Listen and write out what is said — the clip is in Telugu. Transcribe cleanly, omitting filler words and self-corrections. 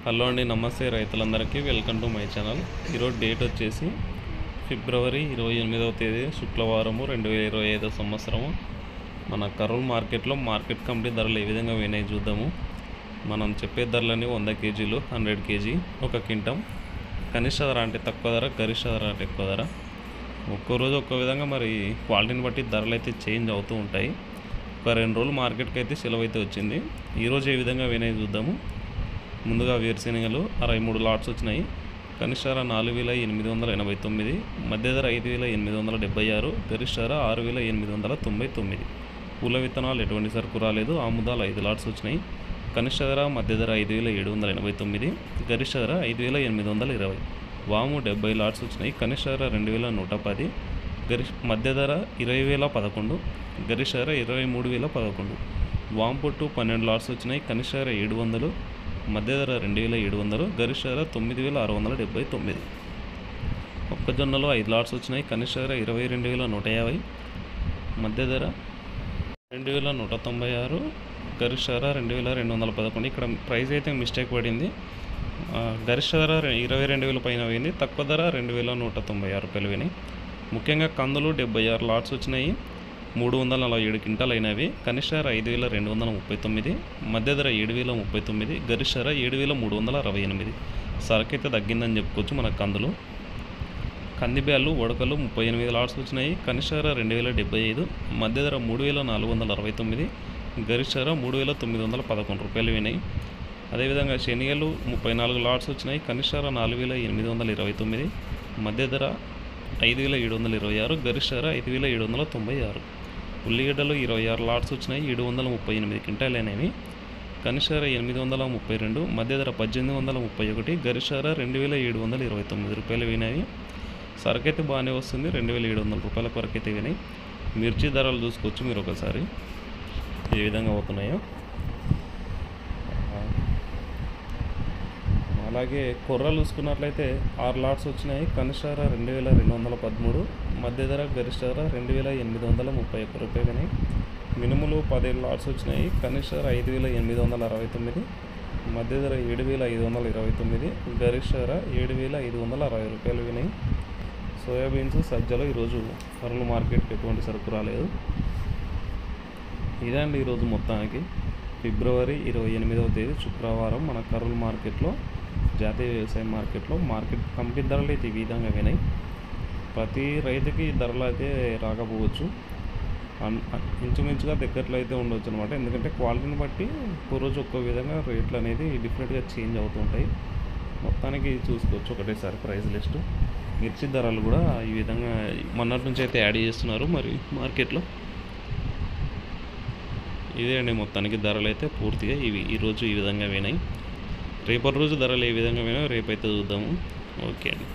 హలో అండి, నమస్తే రైతులందరికీ. Welcome to my channel. ఈరోజు డేట్ వచ్చేసి ఫిబ్రవరి 28వ తేదీ శుక్రవారము 2025 సంవత్సరము. మన కర్నూలు మార్కెట్లో మార్కెట్ కమిటీ ధరలు ఏ విధంగా పోయినాయి చూద్దాము. మనం చెప్పే ధరలని 100 కేజీలు, 100 కేజీ, ఒక క్వింటం. కనిష్ట ధర అంటే తక్కువ ధర, గరిష్ట ధర అంటే ఎక్కువ ధర. ఒక్కో రోజు ఒక్కో విధంగా మరి క్వాలిటీని బట్టి ధరలు అయితే చేంజ్ అవుతూ ఉంటాయి. ఒక 2 రోజులు మార్కెట్కి అయితే సెలవు అయితే వచ్చింది. ఈరోజు ఏ విధంగా పోయినాయి చూద్దాము. ముందుగా వేరుశెనగలు 63 లాట్స్ వచ్చినాయి. కనిష్ట ధర 4889, మధ్య ధర 5876, గరిష్ట ధర 6899. పూల విత్తనాలు ఎటువంటి సరుకు రాలేదు. ఆముదాలు 5 లాట్స్ వచ్చినాయి. కనిష్ట ధర, మధ్య ధర 5789, గరిష్ట ధర 5820. వాము 70 లాట్స్ వచ్చినాయి. కనిష్ట ధర 2110, మధ్య ధర 20011, గరిష్ట ధర 23011. వాము పొట్టు 12 లాట్స్ వచ్చినాయి. కనిష్ట ధర 700, మధ్య ధర 2700, గరిష్ట ధర 9679. మొక్కజొన్నలు 5 లాట్స్ వచ్చినాయి. కనిష్ట ధర 22150, మధ్య ధర 2196, గరిష్ట ధర 2211. ఇక్కడ ప్రైస్ అయితే మిస్టేక్ పడింది. గరిష్ట ధర 22,000 పైన పోయింది. తక్కువ ధర 2196 రూపాయలు పోయినాయి. ముఖ్యంగా కందులు 76 లాట్స్ వచ్చినాయి. 347 క్వింటాలు అయినవి. కనిష్ట ధర 5239, మధ్య ధర 7039, గరిష్ట ధర 7368. సరుకు అయితే తగ్గిందని చెప్పుకోవచ్చు మన కందులు. కందిబ్యాళ్ళు ఉడకలు 38 లాట్స్ వచ్చినాయి. కనిష్ట ధర 2075, మధ్య ధర 3469, గరిష్ట ధర 3911 రూపాయలు పోయినాయి. అదేవిధంగా శనగలు 34 లాట్స్ వచ్చినాయి. కనిష్ట ధర 4829, మధ్య ధర 5726, గరిష్ట ధర 5796. ఉల్లిగడ్డలు 26 లాట్స్ వచ్చినాయి. 738 క్వింటాలు అయినవి. కనిష్ట ధర 832, మధ్య ధర 1831, గరిష్ట ధర 2729 రూపాయలు పోయినాయి. సరుకు అయితే బాగానే వస్తుంది. 2700 రూపాయల వరకు అయితే పోయినాయి. మిర్చి ధరలు చూసుకోవచ్చు మీరు ఒకసారి ఏ విధంగా అవుతున్నాయో. అలాగే కొర్రలు చూసుకున్నట్లయితే 6 లాట్స్ వచ్చినాయి. కనిష్ట ధర 2213, మధ్య ధర, గరిష్ట ధర 2831 రూపాయలు. మినుములు 17 లాట్స్ వచ్చినాయి. కనిష్ట ధర 5869, మధ్య ధర 7529, గరిష్ట ధర 7560 రూపాయలు వినాయి. సోయాబీన్స్, సజ్జలు ఈరోజు కర్నూలు మార్కెట్కి ఎటువంటి సరుకు రాలేదు. ఇదండి ఈరోజు మొత్తానికి ఫిబ్రవరి 28వ తేదీ శుక్రవారం మన కర్నూలు మార్కెట్లో, జాతీయ వ్యవసాయ మార్కెట్లో మార్కెట్ కమిటీ ధరలు అయితే ఈ విధంగా వినాయి. ప్రతి రైతుకి ధరలు అయితే రాకపోవచ్చు, ఇంచుమించుగా దగ్గరలో అయితే ఉండవచ్చు అనమాట. ఎందుకంటే క్వాలిటీని బట్టి ఒక్కో రోజు ఒక్కో విధంగా రేట్లు అనేది డిఫరెంట్గా చేంజ్ అవుతూ ఉంటాయి. మొత్తానికి చూసుకోవచ్చు ఒకటేసారి ప్రైస్ లిస్టు. మిర్చి ధరలు కూడా ఈ విధంగా మొన్నటి నుంచి అయితే యాడ్ చేస్తున్నారు మరి మార్కెట్లో. ఇదే అండి మొత్తానికి ధరలు అయితే పూర్తిగా ఈరోజు ఈ విధంగా వినాయి. రేపటి రోజు ధరలు ఏ విధంగా వినాయో రేపైతే చూద్దాము. ఓకే అండి.